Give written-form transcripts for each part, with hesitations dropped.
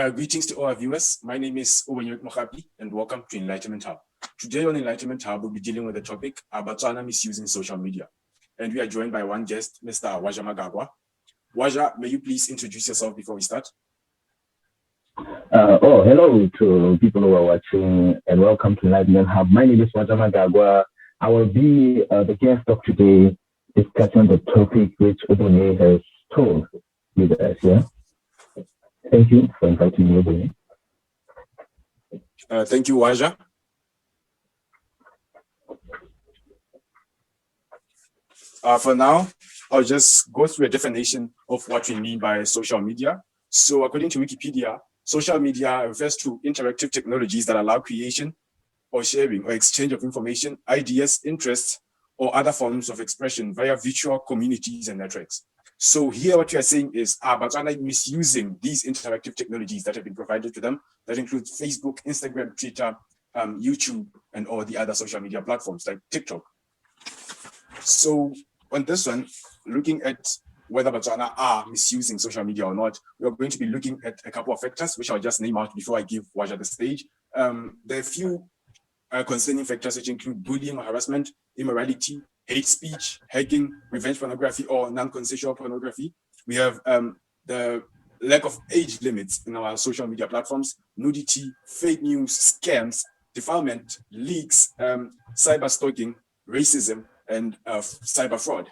Greetings to all our viewers. My name is Magagwa and welcome to Enlightenment Hub. Today on Enlightenment Hub, we'll be dealing with the topic Batswana misusing social media. And we are joined by one guest, Mr. Wazha Magagwa. Wazha, may you please introduce yourself before we start? Hello to people who are watching and welcome to Enlightenment Hub. My name is Wazha Magagwa. I will be the guest of today discussing the topic which Obone has told you guys here. Thank you for inviting me, Obone. Thank you, Wazha. For now, I'll just go through a definition of what we mean by social media. So according to Wikipedia, social media refers to interactive technologies that allow creation or sharing or exchange of information, ideas, interests, or other forms of expression via virtual communities and networks. So here what we are saying is Batswana misusing these interactive technologies that have been provided to them. That includes Facebook, Instagram, Twitter, YouTube, and all the other social media platforms like TikTok. So on this one, looking at whether Batswana are misusing social media or not, we are going to be looking at a couple of factors, which I'll just name out before I give Wazha the stage. There are a few concerning factors which include bullying or harassment, immorality, hate speech, hacking, revenge pornography, or non-consensual pornography. We have the lack of age limits in our social media platforms, nudity, fake news, scams, defilement, leaks, cyber stalking, racism, and cyber fraud.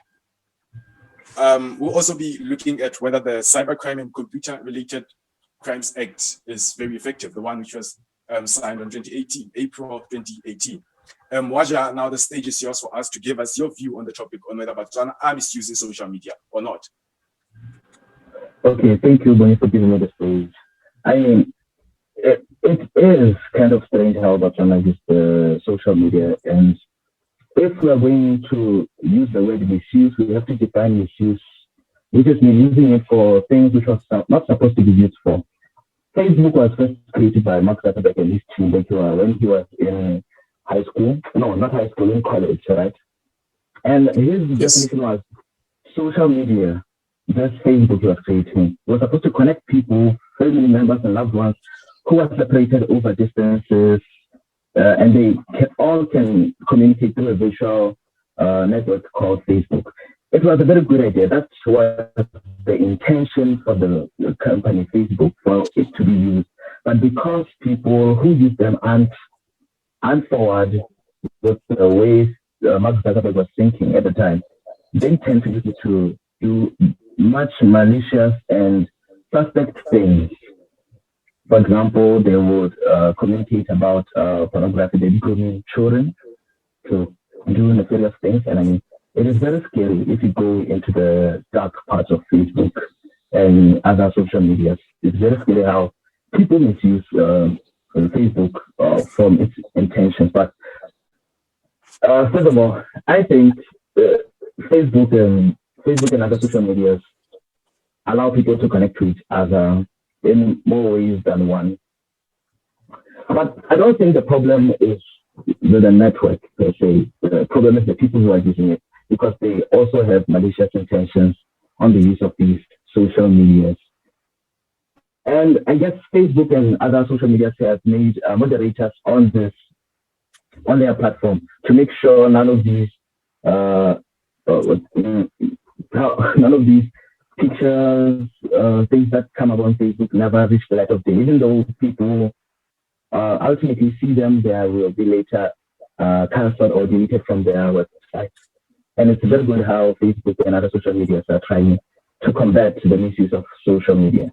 We'll also be looking at whether the Cybercrime and Computer-Related Crimes Act is very effective, the one which was signed on April 2018. Wazha, now the stage is yours for us to give us your view on the topic on whether Batswana are misusing social media or not. Okay, thank you, Bonnie, for giving me the stage. I mean, it is kind of strange how Batswana uses social media, and if we are going to use the word misuse, we have to define misuse, which is using it for things which was not supposed to be used for. Facebook was first created by Mark Zuckerberg and his team when he was in high school. No, not high school, in college, right? And his definition was social media, just Facebook was creating. It was supposed to connect people, family members and loved ones who were separated over distances, and they all can communicate through a virtual network called Facebook. It was a very good idea. That's what the intention for the company Facebook, for it to be used. But because people who use them aren't forward with the way Mark Zuckerberg was thinking at the time, they tend to use it to do much malicious and suspect things. For example, they would communicate about pornography, they grooming children to do nefarious things. And I mean, it is very scary if you go into the dark parts of Facebook and other social media. It's very scary how people misuse Facebook from its intentions. But furthermore, I think Facebook and other social medias allow people to connect to each other in more ways than one. But I don't think the problem is with the network per se. The problem is the people who are using it, because they also have malicious intentions on the use of these social medias. And I guess Facebook and other social medias have made moderators on their platform to make sure none of these pictures, things that come up on Facebook never reach the light of day. Even though people ultimately see them, they will be later cancelled or deleted from their website. And it's very good how Facebook and other social medias are trying to combat the misuse of social media.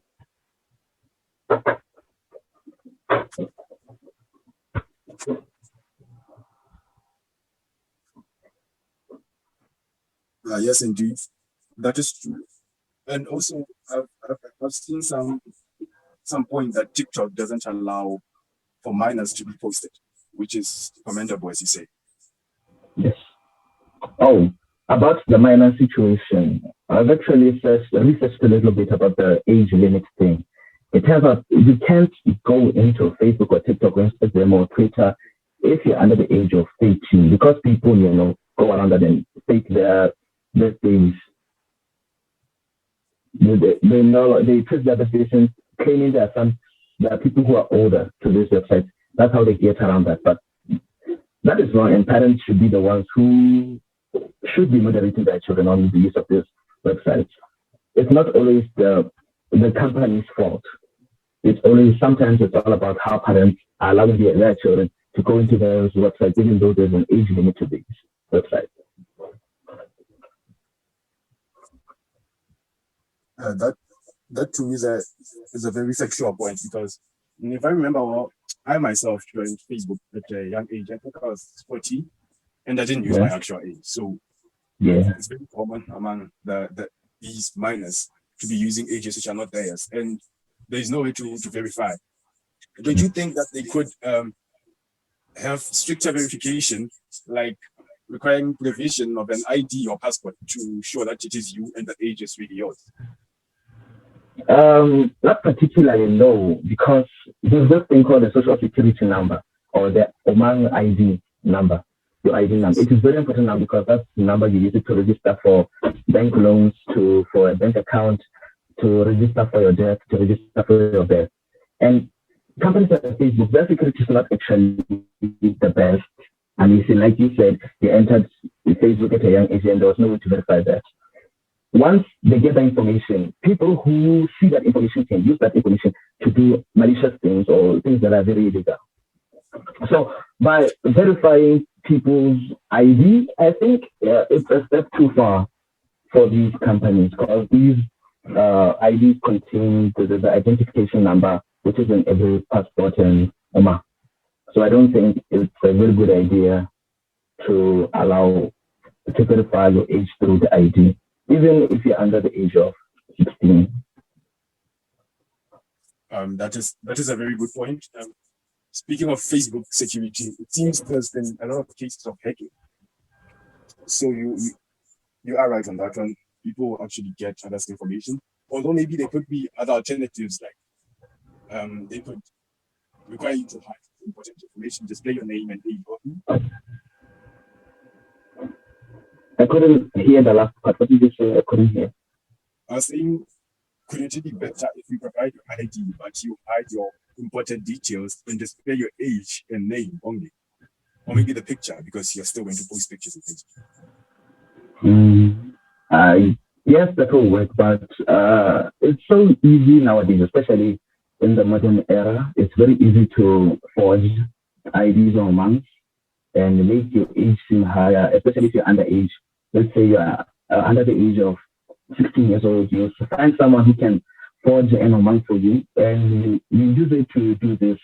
Yes, indeed, that is true. And also, I've seen some point that TikTok doesn't allow for minors to be posted, which is commendable, as you say. Yes. Oh, about the minor situation, I've actually researched a little bit about the age limit thing. It turns out you can't go into Facebook or TikTok or Instagram or Twitter if you're under the age of 18, because people, go around and fake their birthdays. They twist their decisions, claiming their son there are people who are older to this website. That's how they get around that. But that is wrong, and parents should be the ones who should be moderating their children on the use of this website. It's not always the company's fault. It's always, sometimes it's all about how parents are allowing their children to go into those websites, even though there's an age limit to these websites. That to me is a very factual point, because if I remember well, I myself joined Facebook at a young age. I think I was 14, and I didn't use my actual age. So it's very common among these minors to be using ages which are not theirs, and there is no way to verify. Don't you think that they could have stricter verification, like requiring provision of an ID or passport to show that it is you and the age is really yours? Not particularly, no, because there's this thing called the social security number or the Oman ID number. Your ID number. It is very important now because that's the number you use it to register for bank loans, for a bank account, to register for your debt, to register for your debt. And companies like Facebook, their security is not actually the best. And you see, like you said, you entered Facebook at a young age and there was no way to verify that. Once they get the information, people who see that information can use that information to do malicious things or things that are very illegal. So by verifying people's ID, I think it's a step too far for these companies, because these IDs contain the identification number, which is in every passport and OMA. So I don't think it's a very good idea to allow to verify your age through the ID, even if you're under the age of 16. That is a very good point. Speaking of Facebook security, it seems there's been a lot of cases of hacking. So you are right on that one. People actually get others' information, although maybe there could be other alternatives, like they could require you to hide important information, display your name and age. I couldn't hear the last part. What did you say? I couldn't hear. I was saying, couldn't it be better if you provide your ID, but you hide your important details and display your age and name only? Or maybe the picture, because you're still going to post pictures and things. Yes, that will work, but it's so easy nowadays, especially in the modern era. It's very easy to forge IDs or months and make your age seem higher, especially if you're underage. Let's say you are under the age of 16 years old, you find someone who can forge an amount for you, and you use it to do this,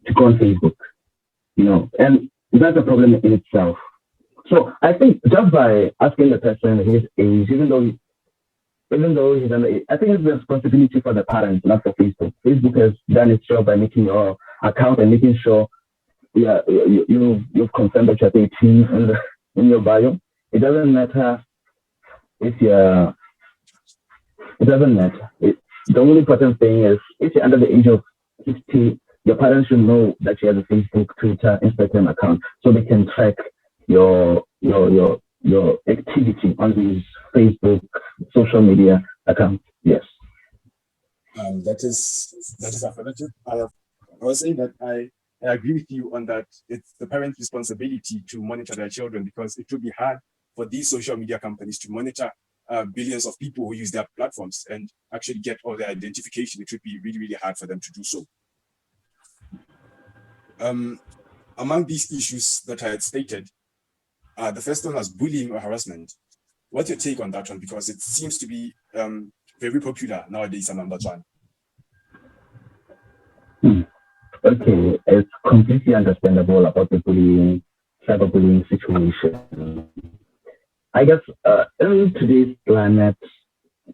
to go on Facebook, and that's a problem in itself. So I think just by asking the person his age, even though he's under age, I think it's the responsibility for the parents, not for Facebook. Facebook has done its job by making your account and making sure you've confirmed that you're 18 in your bio. It doesn't matter if you're. It doesn't matter. The only important thing is if you're under the age of 60, your parents should know that you have a Facebook, Twitter, Instagram account, so they can track your activity on these Facebook social media accounts. Yes. That is affirmative. I was saying that I agree with you on that. It's the parents' responsibility to monitor their children, because it would be hard for these social media companies to monitor billions of people who use their platforms and actually get all their identification. It would be really, really hard for them to do so. Among these issues that I had stated, the first one was bullying or harassment. What's your take on that one? Because it seems to be very popular nowadays among Batswana. Okay, it's completely understandable about the cyberbullying situation. I guess in today's climate,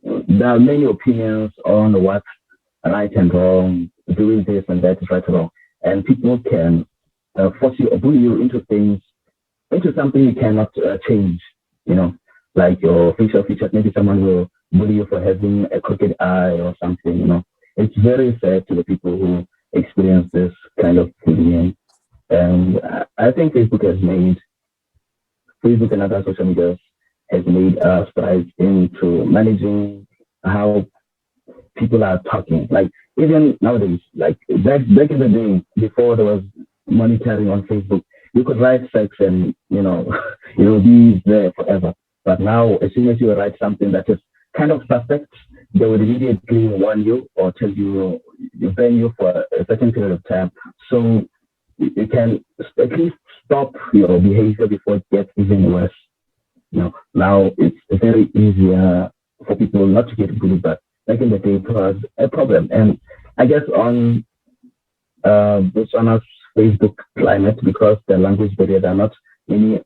there are many opinions on what's right and wrong, doing this and that is right or wrong. And people can force you or bully you into something you cannot change, like your facial features. Maybe someone will bully you for having a crooked eye or something, It's very sad to the people who experience this kind of bullying. And I think Facebook and other social media has made strides into managing how people are talking. Like even nowadays, like back in the day, before there was monitoring on Facebook, you could write sex and it will be there forever. But now, as soon as you write something that is kind of suspect, they would immediately warn you or tell you, ban you for a certain period of time. So you can at least stop your behavior before it gets even worse. Now it's very easier for people not to get bullied, but back in the day it was a problem. And I guess on Botswana's Facebook climate, because the language barrier, there are not many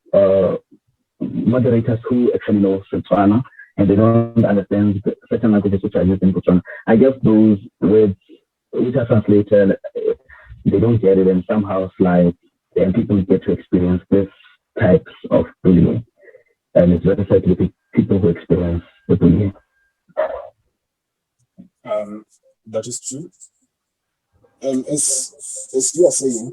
moderators who actually know Botswana, and they don't understand certain languages which are used in Botswana. I guess those words which are translated, they don't get it, and somehow it's like, and people get to experience this types of bullying. And it's very sad to the people who experience the bullying. That is true. As you are saying,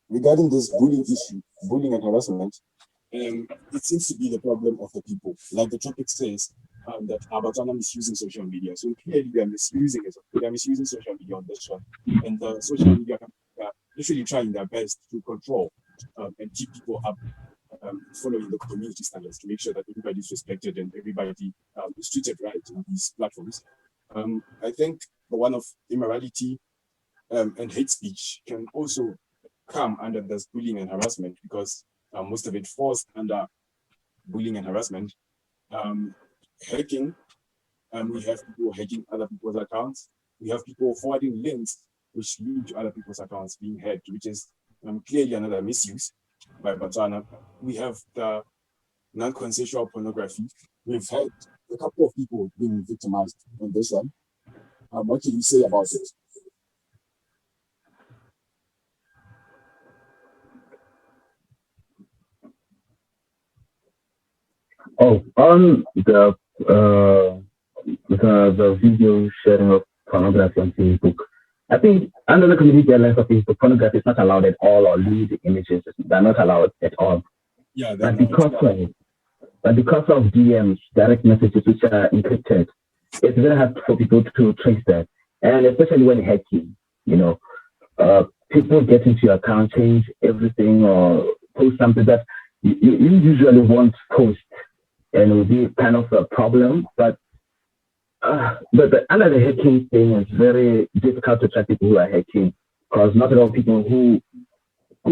regarding this bullying issue, bullying and harassment, it seems to be the problem of the people. Like the topic says, that Batswana misusing social media. So clearly they are misusing it. They are misusing social media on this one. And the social media are literally trying their best to control and keep people up, following the community standards to make sure that everybody is respected and everybody is treated right on these platforms. I think the one of immorality and hate speech can also come under this bullying and harassment, because most of it falls under bullying and harassment. Hacking, we have people hacking other people's accounts. We have people forwarding links which lead to other people's accounts being hacked, which is clearly another misuse by Batswana. We have the non-consensual pornography. We've had a couple of people being victimized on this one. What can you say about it? Oh, on the video sharing of pornography on Facebook, I think under the community guidelines of Facebook, pornography is not allowed at all, or lewd images, they're not allowed at all. Yeah, but because of DMs, direct messages which are encrypted, it's very hard for people to trace that. And especially when hacking, people get into your account, change everything, or post something that you usually won't post, and it will be kind of a problem. But under the hacking thing, it's very difficult to track people who are hacking, because not a lot of people who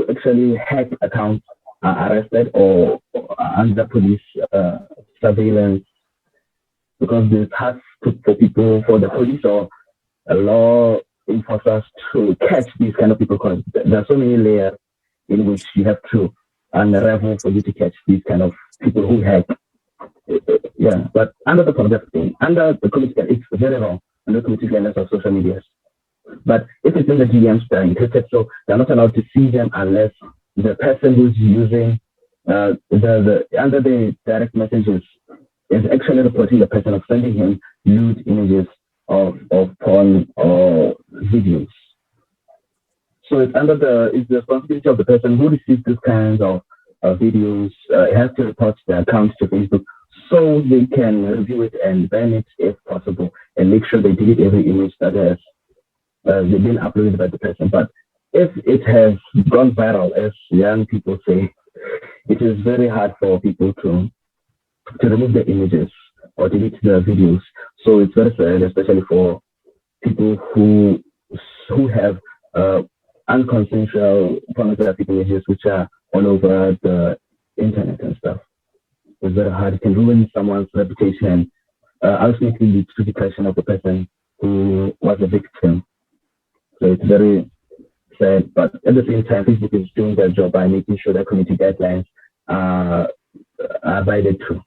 actually hack accounts are arrested or under police surveillance, because it's hard for the police or law enforcers to catch these kind of people, because there are so many layers in which you have to unravel for you to catch these kind of people who hack. Yeah, but under the pornography, under the community, it's very wrong under the community guidelines of social media. But if it's in the DMs, they're encrypted, so they're not allowed to see them unless the person who's using the under the direct messages is actually reporting the person of sending him lewd images of porn or videos. So it's the responsibility of the person who receives these kinds of videos. Has to report the account to Facebook, so they can review it and ban it if possible, and make sure they delete every image that has been uploaded by the person. But if it has gone viral, as young people say, it is very hard for people to remove the images or delete the videos. So it's very sad, especially for people who have unconsensual pornographic images which are all over the internet and stuff. It's very hard. It can ruin someone's reputation, ultimately lead to depression of the person who was a victim. So it's very sad, but at the same time, Facebook is doing their job by making sure that community guidelines are abided to.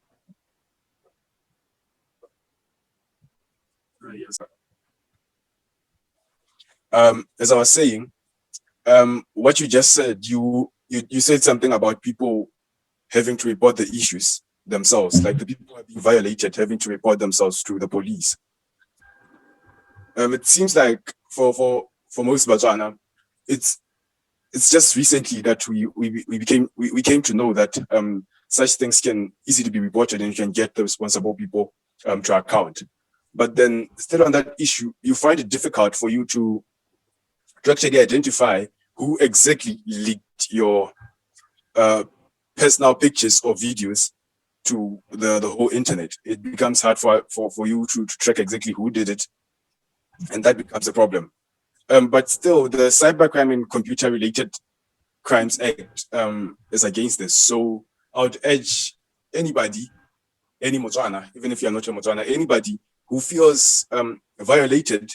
Yes. As I was saying, what you just said, you said something about people having to report the issues themselves, like the people who are being violated having to report themselves to the police. It seems like for most Batswana, it's just recently that we came to know that such things can easily be reported and you can get the responsible people to account. But then still on that issue, you find it difficult for you to actually identify who exactly leaked your personal pictures or videos to the whole internet. It becomes hard for you to track exactly who did it, and that becomes a problem. But still, the Cybercrime and Computer Related Crimes Act is against this. So I would urge anybody, any Motswana, even if you're not a Motswana, anybody who feels violated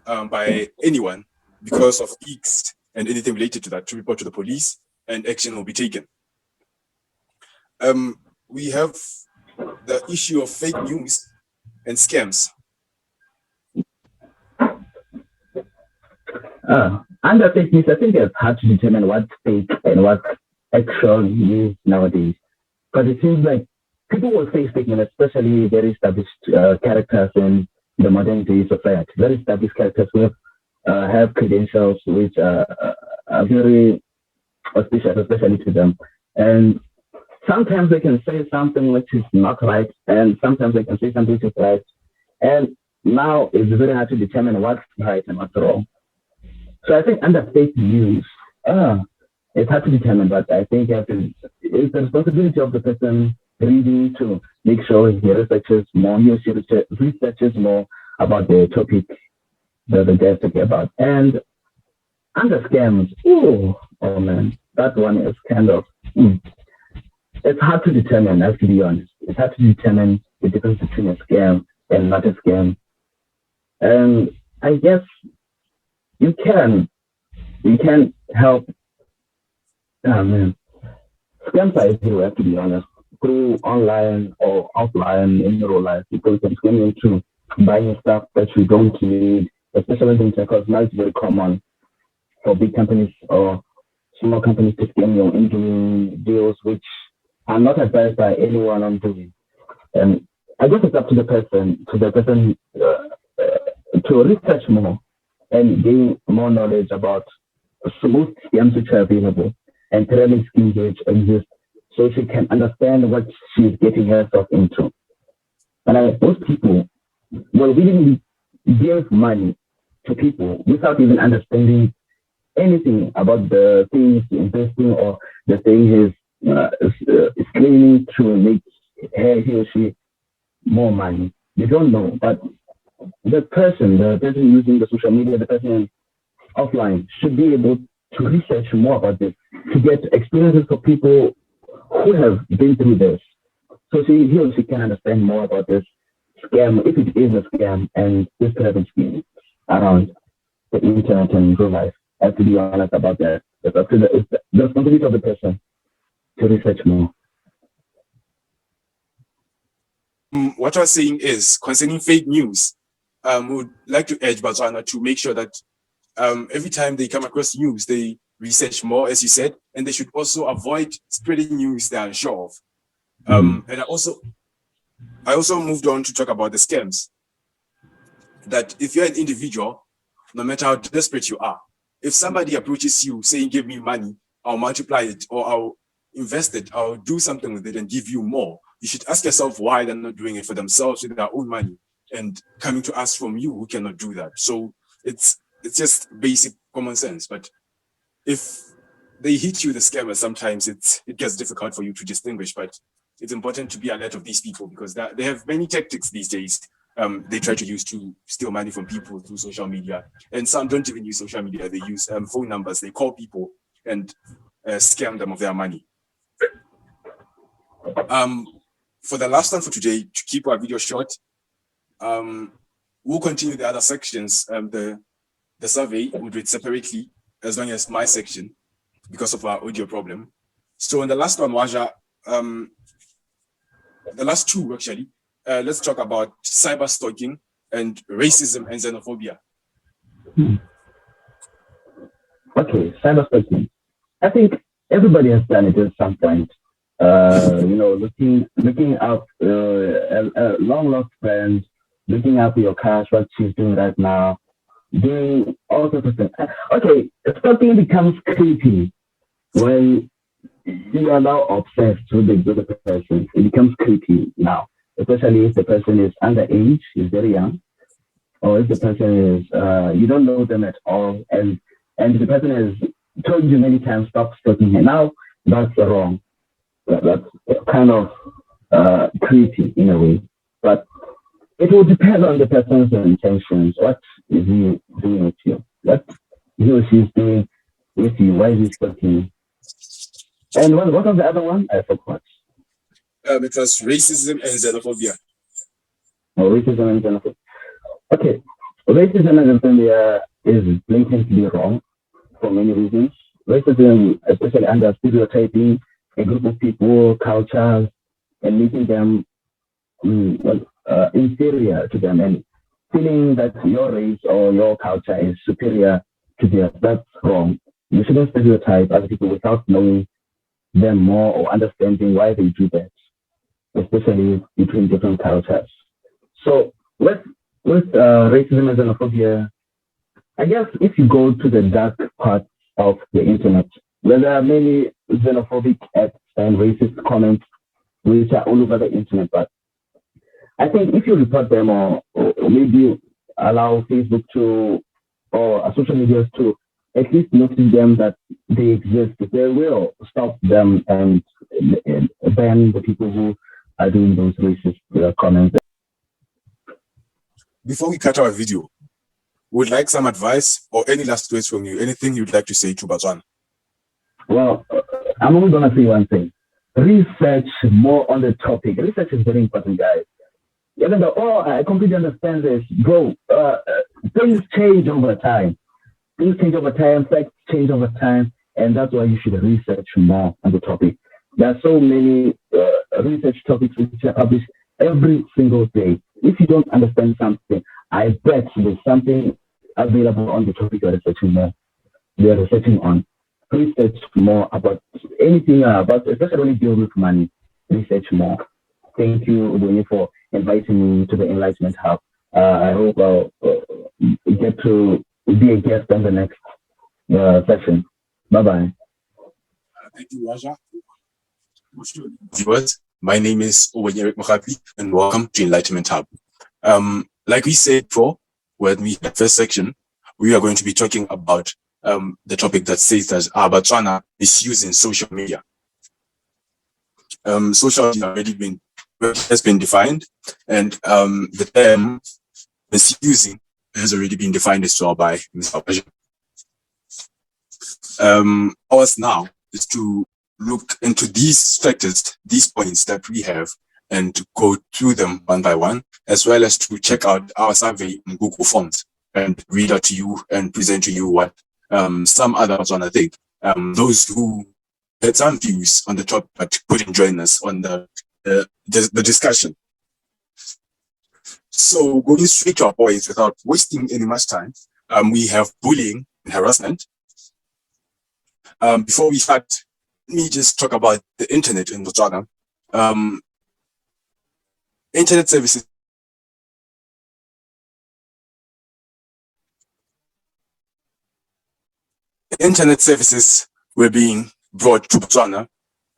by anyone because of leaks and anything related to that, to report to the police, and action will be taken. We have the issue of fake news and scams. Under fake news, I think it's hard to determine what's fake and what's actual news nowadays. Because it seems like people will say fake news, especially very established characters in the modern day society. Very established characters who have credentials which are very auspicious, especially to them. And sometimes they can say something which is not right, and sometimes they can say something which is right. And now it's very hard to determine what's right and what's wrong. So I think under fake news, it's hard to determine, but I think it's the responsibility of the person reading to make sure he researches more, researches more about the topic that they're talking about. And under scams, oh man, that one is kind of, it's hard to determine, I have to be honest. It's hard to determine the difference between a scam and not a scam. And I guess you can help. Oh man, scams are everywhere, to be honest. Through online or offline in real life, people can scam you into buying stuff that you don't need, especially in because now it's very common for big companies or small companies to scam you into doing deals which are not advised by anyone on doing. And I guess it's up to the person to research more and gain more knowledge about most scams which are available and pyramid schemes which exist, so she can understand what she's getting herself into. And most people will willingly give money to people without even understanding anything about the things investing or the thing is claiming to make he or she more money. They don't know, but the person using the social media, the person offline should be able to research more about this, to get experiences of people who have been through this. So he or she can understand more about this scam, if it is a scam, and this type of scheme around the internet and real life. I have to be honest about that. It's up to the responsibility of the person to research more. What I was saying is, concerning fake news, we would like to urge Batswana to make sure that every time they come across news, they research more, as you said, and they should also avoid spreading news they are unsure of. And I also moved on to talk about the scams. That if you're an individual, no matter how desperate you are, if somebody approaches you saying, give me money, I'll multiply it, or I'll invest it, I'll do something with it and give you more, you should ask yourself why they're not doing it for themselves with their own money and coming to ask from you who cannot do that. So it's just basic common sense. But if they hit you, the scammers, sometimes it gets difficult for you to distinguish. But it's important to be alert of these people because they have many tactics these days. They try to use to steal money from people through social media. And some don't even use social media. They use phone numbers. They call people and scam them of their money. For the last one for today, to keep our video short, we'll continue the other sections. The survey we'll do it separately as long as my section because of our audio problem. So in the last one, Wazha, the last two actually, let's talk about cyber stalking and racism and xenophobia. Okay, cyber stalking. I think everybody has done it at some point. Looking up a long lost friend, looking up your cash, what she's doing right now, doing all sorts of things. Okay, stalking becomes creepy when you are now obsessed with the person. It becomes creepy now. especially if the person is underage, is very young, or if the person is you don't know them at all, and the person has told you many times stop stalking him. Now that's wrong. That's kind of creepy in a way, but it will depend on the person's intentions. What is he doing with you? What he or she is doing with you? Why is he stalking you? And what was the other one? I forgot. It was racism and xenophobia. Oh, racism and xenophobia. Okay, racism and xenophobia is blatantly wrong for many reasons. Racism, especially under stereotyping a group of people, cultures, and making them inferior to them, and feeling that your race or your culture is superior to theirs. That's wrong. You shouldn't stereotype other people without knowing them more or understanding why they do that, especially between different cultures. So with racism and xenophobia, I guess if you go to the dark part of the internet, where there are many xenophobic acts and racist comments which are all over the internet, but I think if you report them, or maybe allow Facebook to or social media to at least notice them that they exist, they will stop them and ban the people who are doing those racist comments. Before we cut our video, would like some advice or any last words from you? Anything you'd like to say to Batswana? Well, I'm only going to say one thing. Research more on the topic. Research is very important, guys. Even though, I completely understand this, bro. Things change over time. Things change over time, facts change over time, and that's why you should research more on the topic. There are so many research topics which are published every single day. If you don't understand something, I bet there's something available on the topic you're researching more. You're researching on. Research more about anything about, especially when you deal with money. Research more. Thank you, Ubunye, for inviting me to the Enlightenment Hub. I hope I'll get to be a guest on the next session. Bye-bye. Thank you, Wazha. Viewers, my name is Magagwa, and welcome to Enlightenment Hub. Like we said before, when we had first section, we are going to be talking about the topic that says that Batswana is using social media. Social media has been defined, and the term misusing has already been defined as well by Mr. Wazha. Ours now is to look into these factors, these points that we have, and to go through them one by one, as well as to check out our survey in Google Forms and read out to you and present to you what some others want to think. Those who had some views on the topic but couldn't join us on the discussion. So going straight to our points without wasting any much time, we have bullying and harassment. Before we start, let me just talk about the internet in Botswana. Internet services. Internet services were being brought to Botswana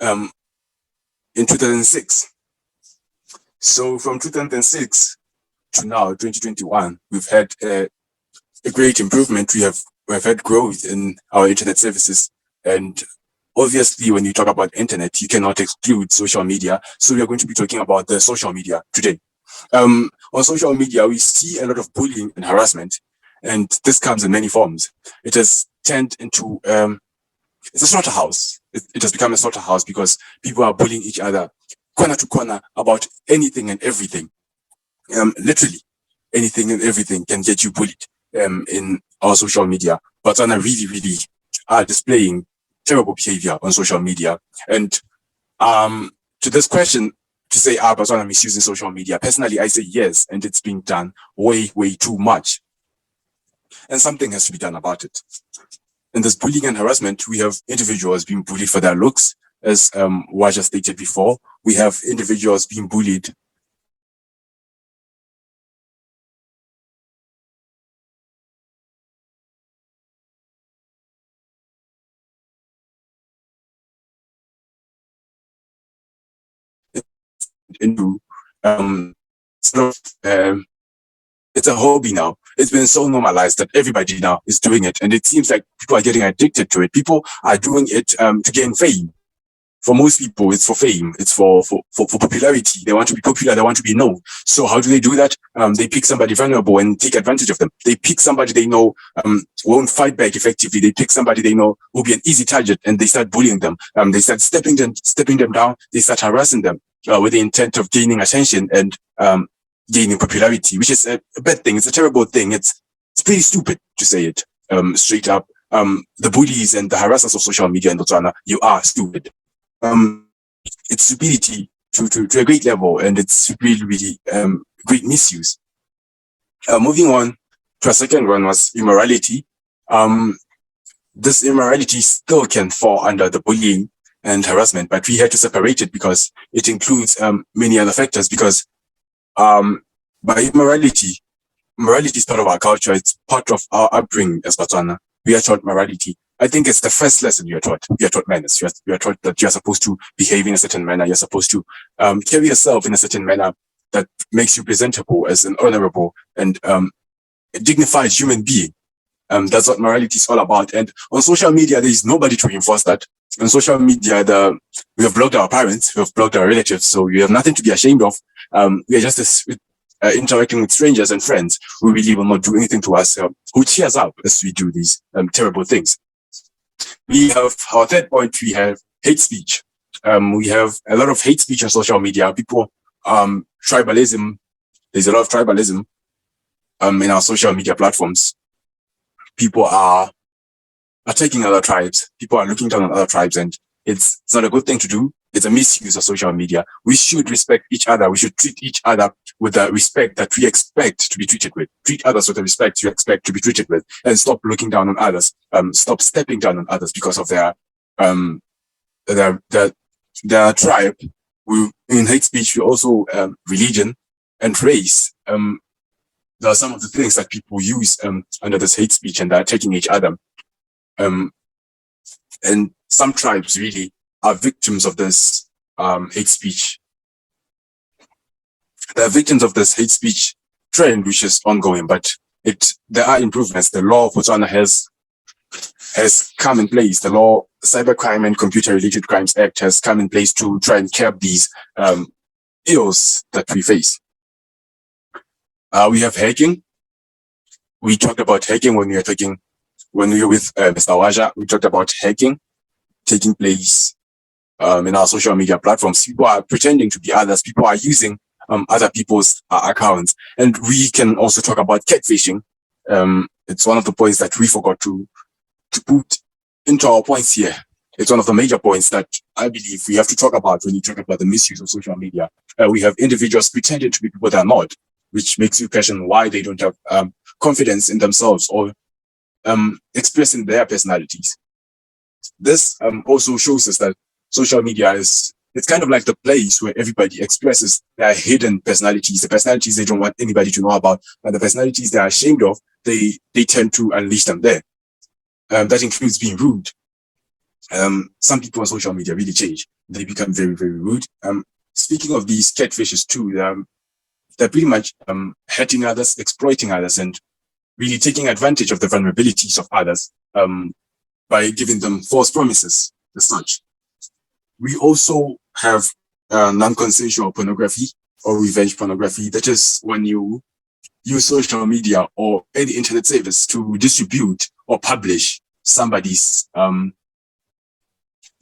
in 2006. So from 2006 to now, 2021, we've had a great improvement. We've had growth in our internet services, and obviously, when you talk about internet, you cannot exclude social media. So we are going to be talking about the social media today. On social media, we see a lot of bullying and harassment, and this comes in many forms. It has turned into it's a slaughterhouse. It has become a slaughterhouse because people are bullying each other corner to corner about anything and everything. Literally, anything and everything can get you bullied in our social media. But really are displaying terrible behavior on social media. And to this question, to say Batswana misusing social media, personally, I say yes, and it's being done way too much. And something has to be done about it. In this bullying and harassment, we have individuals being bullied for their looks, as Wazha stated before. We have individuals being bullied into sort of, it's a hobby now. It's been so normalized that everybody now is doing it, and it seems like people are getting addicted to it. People are doing it to gain fame. For most people, it's for fame. It's for popularity. They want to be popular. They want to be known. So how do they do that? They pick somebody vulnerable and take advantage of them. They pick somebody they know won't fight back effectively. They pick somebody they know will be an easy target, and they start bullying them. They start stepping them down. They start harassing them with the intent of gaining attention and gaining popularity, which is a bad thing. It's a terrible thing. It's pretty stupid to say it straight up. The bullies and the harassers of social media in Botswana, you are stupid. It's stupidity to a great level, and it's really great misuse. Moving on to a second one was immorality. This immorality still can fall under the bullying and harassment, but we had to separate it because it includes many other factors. Because by morality is part of our culture. It's part of our upbringing as Batswana. We are taught morality. I think it's the first lesson we are taught. We are taught manners. We are taught that you are supposed to behave in a certain manner. You're supposed to carry yourself in a certain manner that makes you presentable as an honorable and dignified human being. That's what morality is all about. And on social media, there is nobody to reinforce that. On social media, we have blocked our parents, we have blocked our relatives, so we have nothing to be ashamed of. We are just interacting with strangers and friends who really will not do anything to us, who cheers up as we do these terrible things. We have our third point. We have hate speech. We have a lot of hate speech on social media. People, tribalism. There's a lot of tribalism in our social media platforms. People are attacking other tribes. People are looking down on other tribes, and it's not a good thing to do. It's a misuse of social media. We should respect each other. We should treat each other with the respect that we expect to be treated with. Treat others with the respect you expect to be treated with, and stop looking down on others. Stop stepping down on others because of their tribe. In hate speech, we also religion and race. There are some of the things that people use under this hate speech, and they're attacking each other. And some tribes really are victims of this hate speech. They're victims of this hate speech trend, which is ongoing, but there are improvements. The law of Botswana has come in place. The law, Cybercrime and Computer-Related Crimes Act, has come in place to try and curb these ills that we face. We have hacking. We talked about hacking when we were with Mr. Wazha. We talked about hacking taking place in our social media platforms. People are pretending to be others. People are using other people's accounts. And we can also talk about catfishing. It's one of the points that we forgot to put into our points here. It's one of the major points that I believe we have to talk about when you talk about the misuse of social media. We have individuals pretending to be people that are not, which makes you question why they don't have confidence in themselves or expressing their personalities. This also shows us that social media it's kind of like the place where everybody expresses their hidden personalities, the personalities they don't want anybody to know about, and the personalities they are ashamed of, they tend to unleash them there. That includes being rude. Some people on social media really change. They become very, very rude. Speaking of these catfishes too, they're pretty much hurting others, exploiting others, and really taking advantage of the vulnerabilities of others by giving them false promises as such. We also have non-consensual pornography or revenge pornography. That is when you use social media or any internet service to distribute or publish somebody's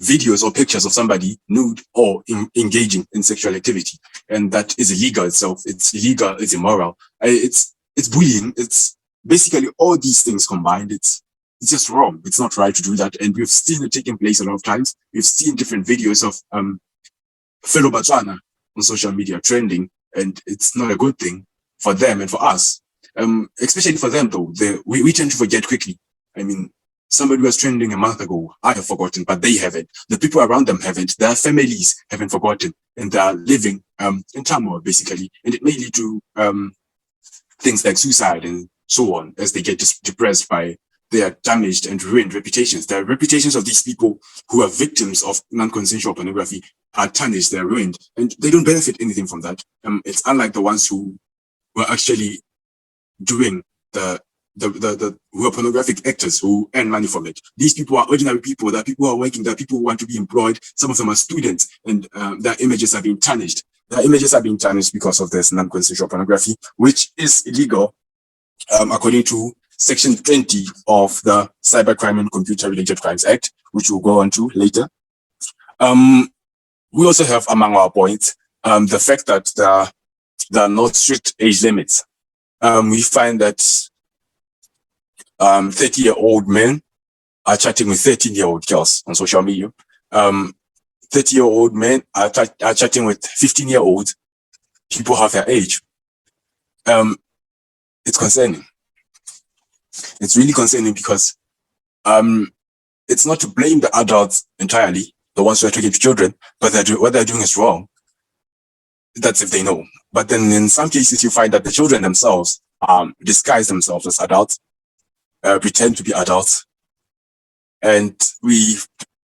videos or pictures of somebody nude or engaging in sexual activity. And that is illegal itself. It's illegal, it's immoral. It's bullying. It's basically all these things combined. It's just wrong. It's not right to do that. And we've seen it taking place a lot of times. We've seen different videos of fellow Batswana on social media trending, and it's not a good thing for them and for us. Especially for them though, we tend to forget quickly. I mean, somebody was trending a month ago. I have forgotten, but they haven't. The people around them haven't. Their families haven't forgotten, and they are living in turmoil basically. And it may lead to things like suicide and so on, as they get depressed by their damaged and ruined reputations. The reputations of these people who are victims of non-consensual pornography are tarnished, they're ruined, and they don't benefit anything from that. It's unlike the ones who were actually doing who are pornographic actors who earn money from it. These people are ordinary people. There are people who are working. There are people who want to be employed. Some of them are students, and their images are being tarnished. Their images are being tarnished because of this non-consensual pornography, which is illegal, according to Section 20 of the Cybercrime and Computer-Related Crimes Act, which we'll go on to later. We also have, among our points, the fact that there are no strict age limits. We find that 30-year-old men are chatting with 13-year-old girls on social media. 30-year-old men are chatting with 15-year-olds, people half their age. It's concerning. It's really concerning because it's not to blame the adults entirely, the ones who are talking to children, but what they're doing is wrong. That's if they know. But then in some cases, you find that the children themselves disguise themselves as adults, pretend to be adults, and we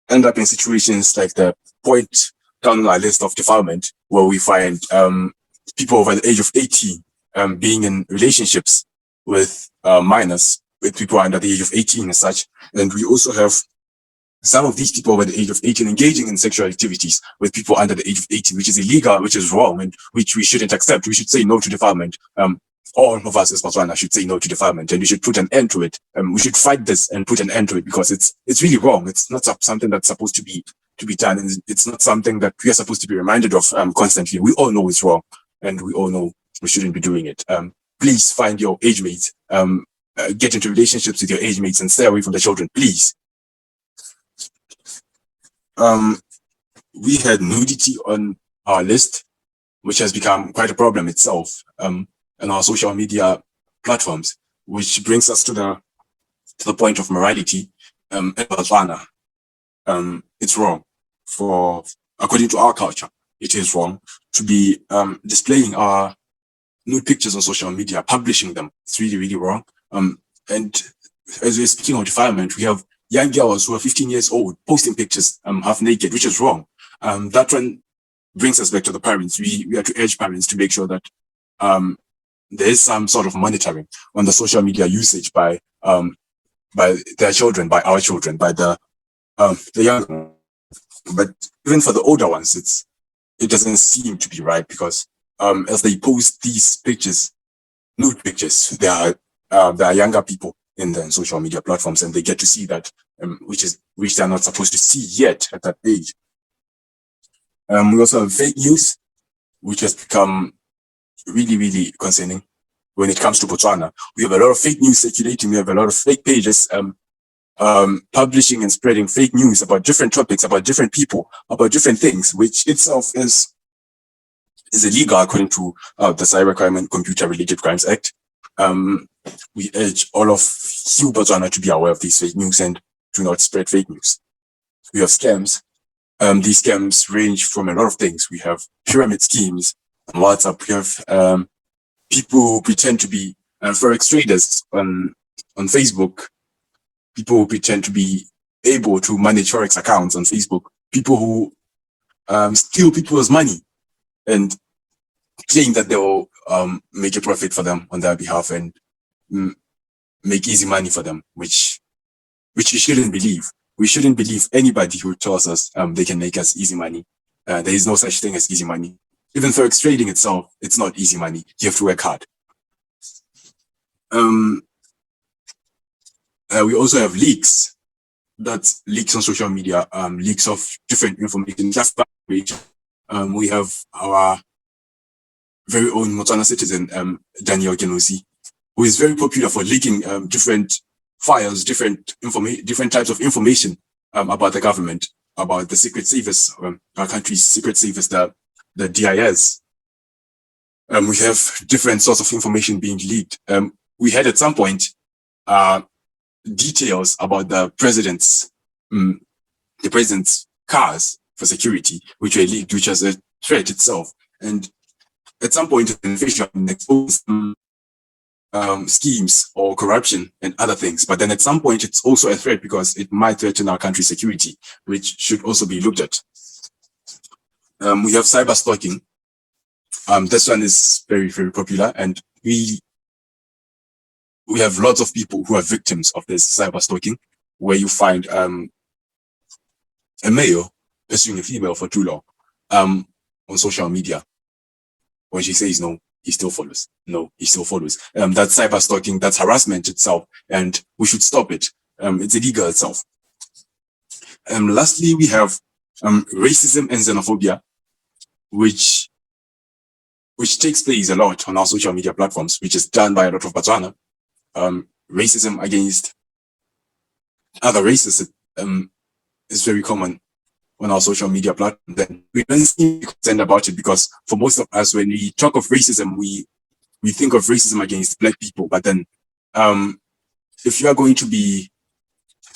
end up in situations like the point down on our list of defilement, where we find people over the age of 18 being in relationships with minors, with people under the age of 18 and such. And we also have some of these people over the age of 18 engaging in sexual activities with people under the age of 18, which is illegal, which is wrong, and which we shouldn't accept. We should say no to defilement. All of us as Batswana should say no to defilement, and we should put an end to it. We should fight this and put an end to it, because it's really wrong. It's not something that's supposed to be done, and it's not something that we are supposed to be reminded of constantly. We all know it's wrong, and we all know we shouldn't be doing it. Please find your age mates. Get into relationships with your age mates and stay away from the children, please. We had nudity on our list, which has become quite a problem itself, on our social media platforms, which brings us to the point of morality. In Batswana, it's wrong according to our culture, it is wrong to be displaying our nude pictures on social media, publishing them. It's really, really wrong. And as we're speaking of defilement, we have young girls who are 15 years old posting pictures half naked, which is wrong. That one brings us back to the parents. We have to urge parents to make sure that there is some sort of monitoring on the social media usage by their children, by our children, by the young. But even for the older ones, it doesn't seem to be right, because as they post these pictures, nude pictures, there are younger people in the social media platforms, and they get to see that, which they're not supposed to see yet at that age. We also have fake news, which has become really, really concerning when it comes to Botswana. We have a lot of fake news circulating. We have a lot of fake pages publishing and spreading fake news about different topics, about different people, about different things, which itself is illegal according to the Cybercrime and Computer-Related Crimes Act. We urge all of you Batswana to be aware of these fake news and do not spread fake news. We have scams. These scams range from a lot of things. We have pyramid schemes on WhatsApp. We have people who pretend to be forex traders on Facebook. People who pretend to be able to manage forex accounts on Facebook. People who steal people's money and claim that they will make a profit for them on their behalf and make easy money for them, which we shouldn't believe. We shouldn't believe anybody who tells us they can make us easy money. There is no such thing as easy money. Even forex trading itself, it's not easy money. You have to work hard. We also have leaks. That's leaks on social media, leaks of different information. We have our very own Botswana citizen, Daniel Genosi, who is very popular for leaking different files, different types of information about the government, about the secret service, our country's secret service, the DIS. We have different sorts of information being leaked. We had at some point details about the president's cars for security, which were leaked, which was a threat itself. And at some point, the exposed schemes or corruption and other things. But then at some point, it's also a threat because it might threaten our country's security, which should also be looked at. We have cyber stalking. This one is very, very popular, and we have lots of people who are victims of this cyber stalking, where you find a male pursuing a female for too long on social media. When she says no, he still follows. No, he still follows. That's cyber stalking, that's harassment itself, and we should stop it. It's illegal itself. Lastly, we have racism and xenophobia, which takes place a lot on our social media platforms, which is done by a lot of Batswana. Racism against other races is very common on our social media platforms. And we don't seem concerned about it because for most of us, when we talk of racism, we think of racism against Black people. But then if you are going to be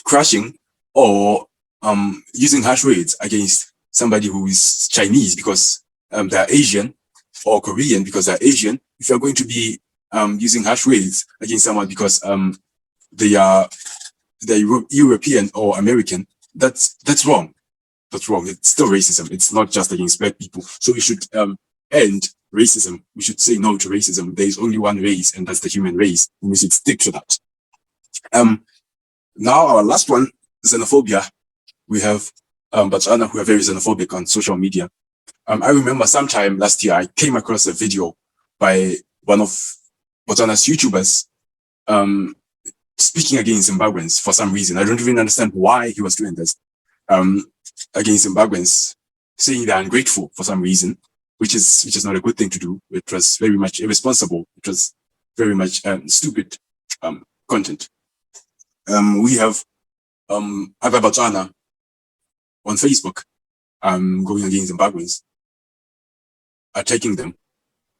crushing or using harsh words against somebody who is Chinese because they're Asian, or Korean because they're Asian, if you're going to be using harsh words against someone because they are European or American, that's wrong. That's wrong. It's still racism. It's not just against Black people. So we should end racism. We should say no to racism. There is only one race, and that's the human race. And we should stick to that. Now our last one, xenophobia. We have Batswana who are very xenophobic on social media. I remember sometime last year, I came across a video by one of Botswana's YouTubers speaking against Zimbabweans for some reason. I don't even understand why he was doing this. Against Zimbabweans, saying they're ungrateful for some reason, which is not a good thing to do. It was very much irresponsible. It was very much stupid content. We have other Batswana on Facebook going against Zimbabweans, attacking them.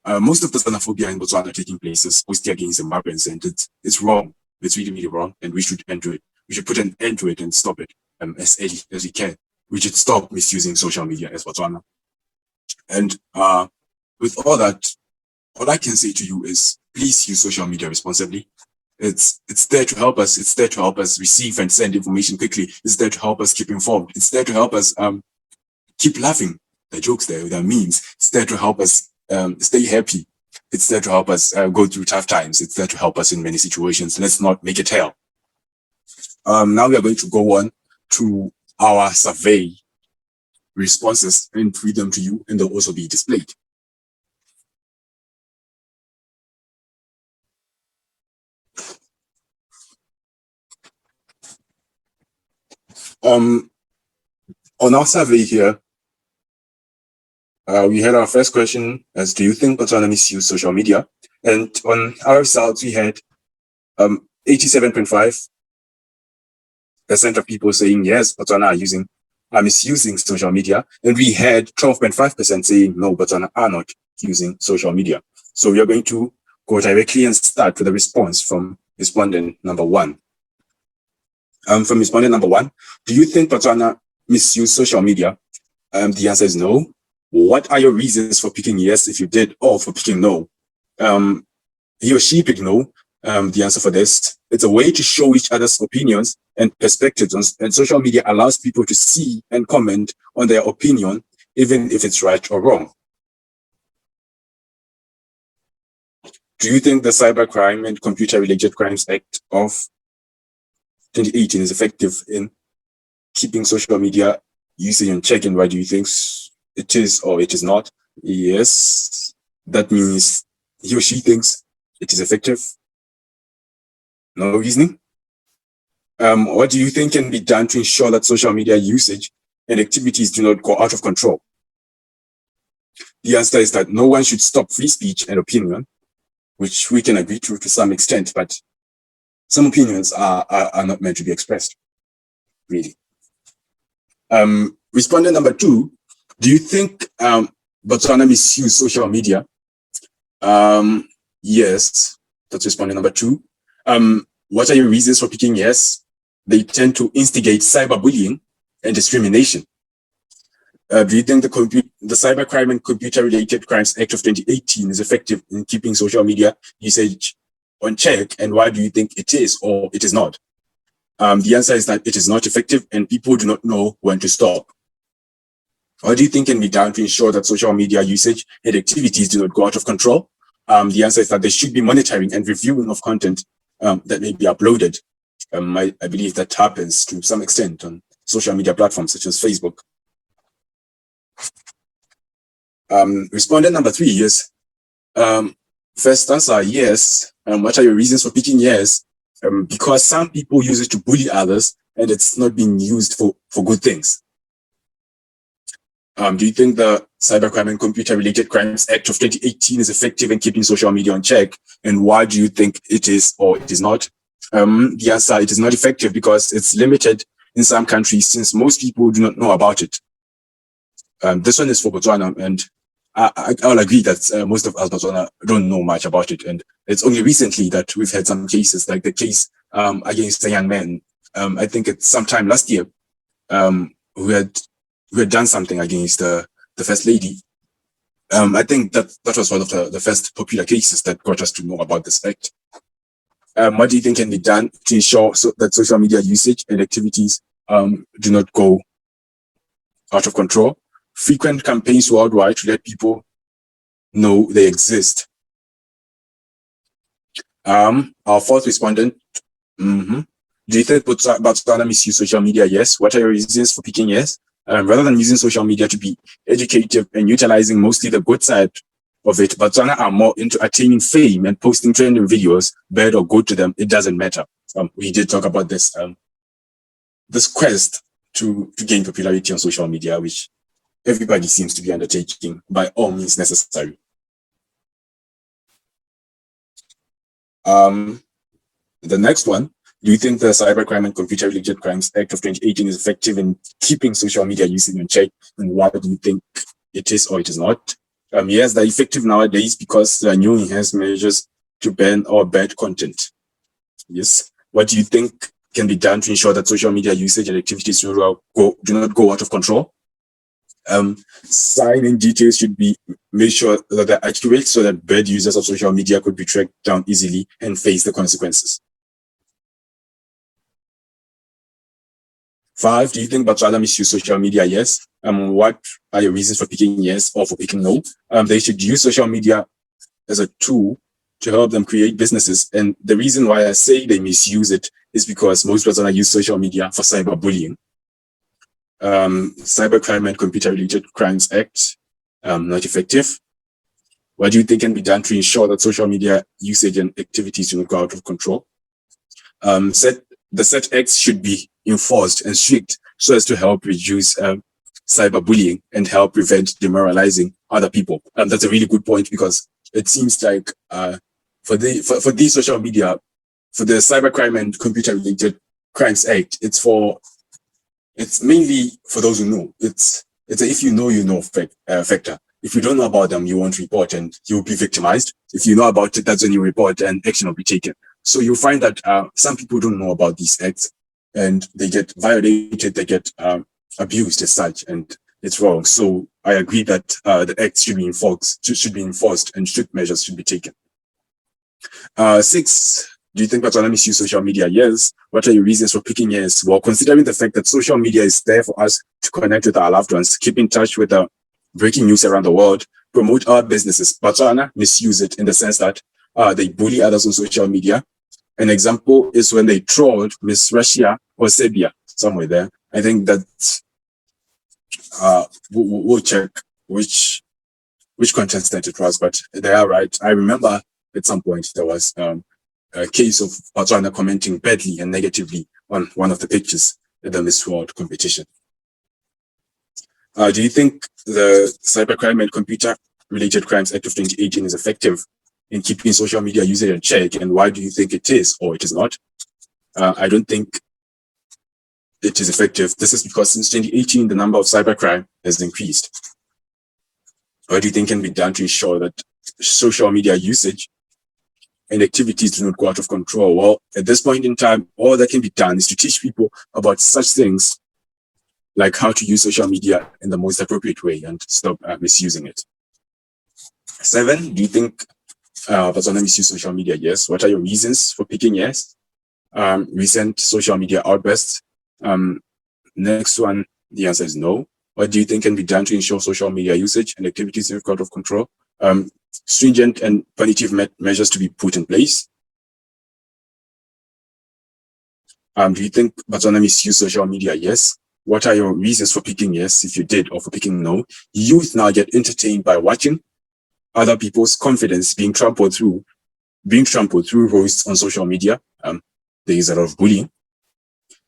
Most of the xenophobia in Botswana taking place is mostly against Zimbabweans, and it's wrong. It's really, really wrong, and we should end to it. We should put an end to it and stop it as early as we can. We should stop misusing social media as Botswana. And with all that, all I can say to you is please use social media responsibly. It's there to help us. It's there to help us receive and send information quickly. It's there to help us keep informed. It's there to help us keep laughing. The jokes there, the memes. It's there to help us stay happy. It's there to help us go through tough times. It's there to help us in many situations. Let's not make it hell. Now we are going to go on to our survey responses and read them to you, and they'll also be displayed. On our survey here, we had our first question as, do you think Botswana misuse social media? And on our results, we had 87.5% of people saying yes, Botswana are misusing social media. And we had 12.5% saying no, Botswana are not using social media. So we are going to go directly and start with the response from respondent number one. From respondent number one, do you think Botswana misuse social media? The answer is no. What are your reasons for picking yes if you did, or for picking no? He or she picked no. The answer for this, it's a way to show each other's opinions and perspectives, and social media allows people to see and comment on their opinion, even if it's right or wrong. Do you think the Cybercrime and Computer-Related Crimes Act of 2018 is effective in keeping social media usage in check, and why do you think it is or it is not? Yes, that means he or she thinks it is effective. No reasoning. What do you think can be done to ensure that social media usage and activities do not go out of control? The answer is that no one should stop free speech and opinion, which we can agree to some extent, but some opinions are not meant to be expressed, really. Respondent number two, do you think Botswana misuse social media? Yes, that's respondent number two. What are your reasons for picking yes? They tend to instigate cyberbullying and discrimination. Do you think the Cybercrime and Computer-Related Crimes Act of 2018 is effective in keeping social media usage on check, and why do you think it is or it is not? The answer is that it is not effective and people do not know when to stop. What do you think can be done to ensure that social media usage and activities do not go out of control? The answer is that there should be monitoring and reviewing of content that may be uploaded. I believe that happens to some extent on social media platforms such as Facebook. Respondent number 3 is, first answer, yes. What are your reasons for picking yes? Because some people use it to bully others and it's not being used for good things. Do you think the Cybercrime and Computer-Related Crimes Act of 2018 is effective in keeping social media on check? And why do you think it is or it is not? The answer, it is not effective because it's limited in some countries since most people do not know about it. This one is for Botswana, and I'll agree that most of us Botswana don't know much about it. And it's only recently that we've had some cases, like the case against a young man. I think it's sometime last year, who had done something against the First Lady. I think that was one of the first popular cases that got us to know about this act. What do you think can be done to ensure that social media usage and activities do not go out of control? Frequent campaigns worldwide to let people know they exist. Our fourth respondent, do you think Batswana misuse social media? Yes. What are your reasons for picking yes? Rather than using social media to be educative and utilizing mostly the good side of it, Batswana are more into attaining fame and posting trending videos, bad or good to them, it doesn't matter. We did talk about this this quest to gain popularity on social media, which everybody seems to be undertaking by all means necessary. The next one, do you think the Cybercrime and Computer-Related Crimes Act of 2018 is effective in keeping social media usage in check? And why do you think it is or it is not? Yes, they're effective nowadays because there are new enhanced measures to ban or bad content. Yes. What do you think can be done to ensure that social media usage and activities do not go out of control? Sign-in details should be made sure that they're accurate so that bad users of social media could be tracked down easily and face the consequences. 5, do you think Batswana misuse social media? Yes. What are your reasons for picking yes or for picking no? They should use social media as a tool to help them create businesses. And the reason why I say they misuse it is because most Batswana use social media for cyberbullying. Cybercrime and Computer-Related Crimes Act, not effective. What do you think can be done to ensure that social media usage and activities do not go out of control? The set acts should be enforced and strict so as to help reduce cyberbullying and help prevent demoralizing other people. That's a really good point because it seems like for the social media, for the Cybercrime and Computer-Related Crimes Act, it's mainly for those who know. It's a if you know, you know factor. If you don't know about them, you won't report and you'll be victimized. If you know about it, that's when you report and action will be taken. So you'll find that some people don't know about these acts and they get violated, they get abused as such, and it's wrong. So I agree that the acts should be enforced and strict measures should be taken. 6, do you think Batswana misuse social media? Yes. What are your reasons for picking yes? Well, considering the fact that social media is there for us to connect with our loved ones, keep in touch with the breaking news around the world, promote our businesses, Batswana misuse it in the sense that they bully others on social media. An example is when they trolled Miss Russia or Serbia, somewhere there. I think that we'll check which contestant it was, but they are right. I remember at some point there was a case of Batswana commenting badly and negatively on one of the pictures at the Miss World competition. Do you think the Cybercrime and Computer-Related Crimes Act of 2018 is effective in keeping social media usage in check, and why do you think it is or it is not? I don't think it is effective. This is because since 2018, the number of cybercrime has increased. What do you think can be done to ensure that social media usage and activities do not go out of control? Well, at this point in time, all that can be done is to teach people about such things like how to use social media in the most appropriate way and stop misusing it. 7, do you think Batswana misuse social media, yes. What are your reasons for picking yes? Recent social media outbursts. Next one, the answer is no. What do you think can be done to ensure social media usage and activities are out of control? Stringent and punitive measures to be put in place. Do you think Batswana misuse social media? Yes. What are your reasons for picking yes, if you did, or for picking no? Youth now get entertained by watching other people's confidence being trampled through roasts on social media. There is a lot of bullying.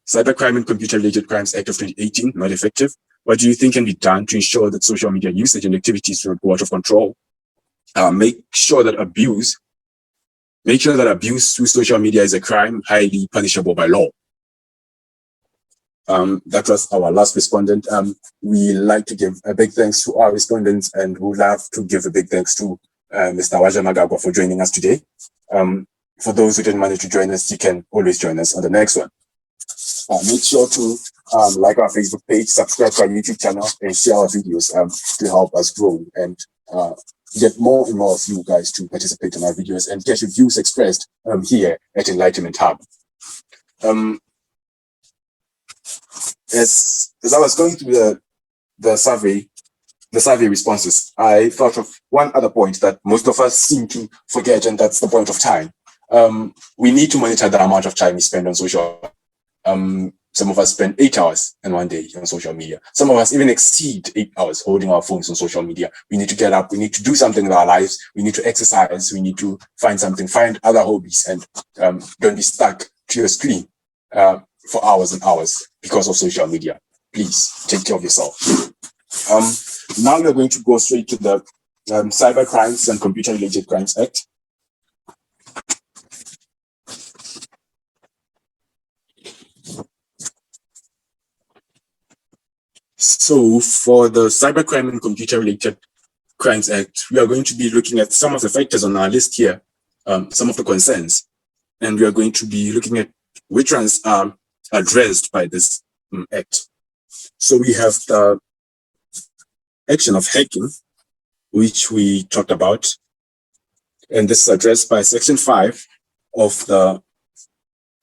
Cybercrime and Computer-Related Crimes Act of 2018, not effective. What do you think can be done to ensure that social media usage and activities don't go out of control? Make sure that abuse through social media is a crime highly punishable by law. That was our last respondent. We like to give a big thanks to our respondents, and we would love to give a big thanks to Mr. Wazha Magagwa for joining us today. For those who didn't manage to join us, you can always join us on the next one. Make sure to like our Facebook page, subscribe to our YouTube channel, and share our videos to help us grow and get more and more of you guys to participate in our videos and get your views expressed here at Enlightenment Hub. As I was going through the survey responses, I thought of one other point that most of us seem to forget, and that's the point of time. We need to monitor the amount of time we spend on social. Some of us spend 8 hours in one day on social media. Some of us even exceed 8 hours holding our phones on social media. We need to get up. We need to do something in our lives. We need to exercise. We need to find other hobbies, and don't be stuck to your screen for hours and hours because of social media. Please take care of yourself. Now we're going to go straight to the Cyber Crimes and Computer-Related Crimes Act. So for the Cybercrime and Computer-Related Crimes Act, we are going to be looking at some of the factors on our list here, some of the concerns, and we are going to be looking at which ones are addressed by this act. So we have the action of hacking, which we talked about, and this is addressed by Section 5 of the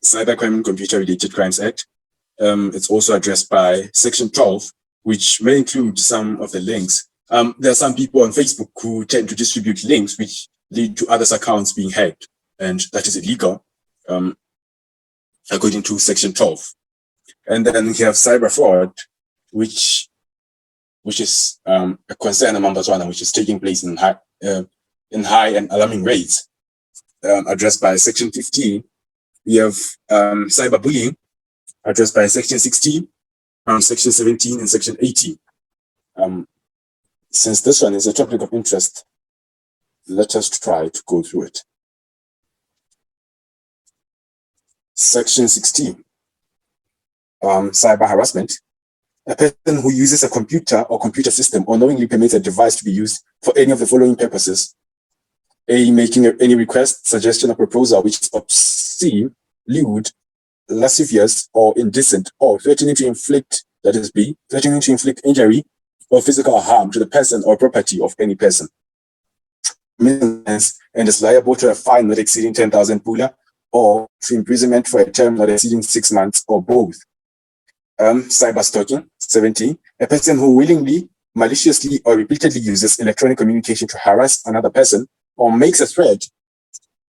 Cybercrime and Computer-Related Crimes Act. It's also addressed by Section 12, which may include some of the links. There are some people on Facebook who tend to distribute links which lead to others' accounts being hacked, and that is illegal, according to Section 12. And then we have cyber fraud, which is a concern among Batswana, which is taking place in high and alarming rates, addressed by Section 15. We have cyberbullying, addressed by Section 16, Section 17, and Section 18. Since this one is a topic of interest, let us try to go through it. Section 16, cyber harassment. A person who uses a computer or computer system or knowingly permits a device to be used for any of the following purposes: A, making any request, suggestion, or proposal which is obscene, lewd, lascivious, or indecent, or threatening to inflict, that is B, threatening to inflict injury or physical harm to the person or property of any person, and is liable to a fine not exceeding 10,000 pula or to imprisonment for a term not exceeding 6 months or both. Cyber stalking, 17, a person who willingly, maliciously, or repeatedly uses electronic communication to harass another person or makes a threat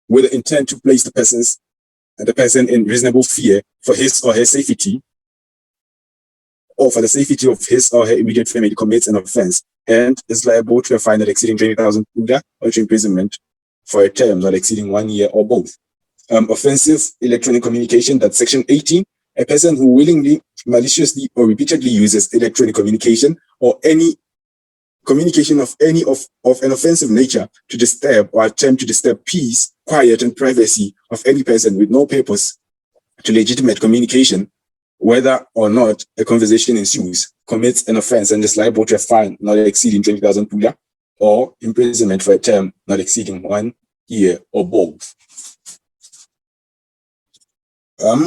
with the intent to place the person in reasonable fear for his or her safety, or for the safety of his or her immediate family, commits an offense and is liable to a fine not exceeding 20,000 pula or to imprisonment for a term not exceeding 1 year or both. Offensive electronic communication, that's Section 18. A person who willingly, maliciously, or repeatedly uses electronic communication or any communication of an offensive nature to disturb or attempt to disturb peace, quiet, and privacy of any person with no purpose to legitimate communication, whether or not a conversation ensues, commits an offense and is liable to a fine not exceeding 20,000 pula or imprisonment for a term not exceeding 1 year or both.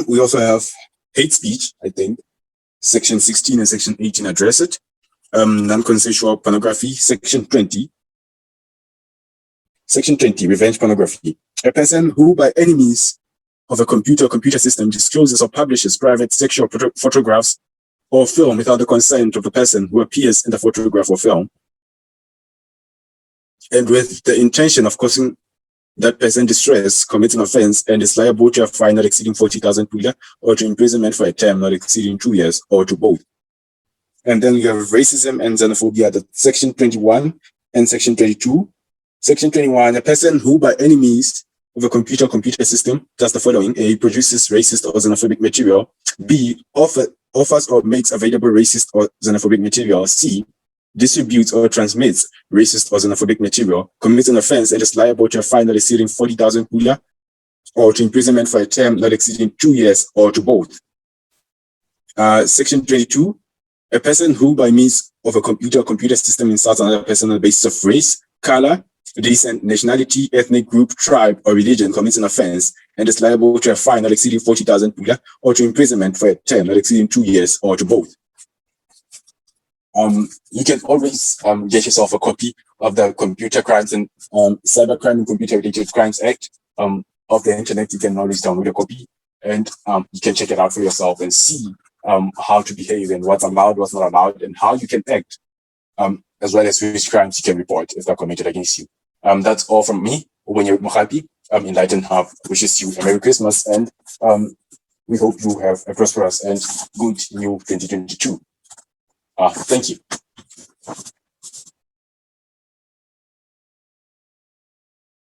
We also have hate speech, I think. Section 16 and Section 18 address it. Non-consensual pornography, Section 20. Section 20, revenge pornography. A person who by any means of a computer system discloses or publishes private sexual photographs or film without the consent of the person who appears in the photograph or film, and with the intention of causing that person distress, commits an offense, and is liable to a fine not exceeding 40,000 pula or to imprisonment for a term not exceeding 2 years or to both. And then we have racism and xenophobia, the Section 21 and Section 22. Section 21, a person who by any means of a computer system does the following: A, produces racist or xenophobic material; B, offers or makes available racist or xenophobic material; C, distributes or transmits racist or xenophobic material, commits an offense, and is liable to a fine not exceeding 40,000 pula or to imprisonment for a term not exceeding 2 years or to both. Section 22, a person who by means of a computer system insults another person on the basis of race, color, descent, nationality, ethnic group, tribe, or religion commits an offense and is liable to a fine not exceeding 40,000 pula or to imprisonment for a term not exceeding 2 years or to both. You can always get yourself a copy of the Computer Crimes and Cybercrime and Computer Related Crimes Act of the internet. You can always download a copy and you can check it out for yourself and see how to behave and what's allowed, what's not allowed, and how you can act, as well as which crimes you can report if they're committed against you. That's all from me. When you're happy, Enlightenment Hub wishes you a Merry Christmas, and we hope you have a prosperous and good new 2022. Thank you.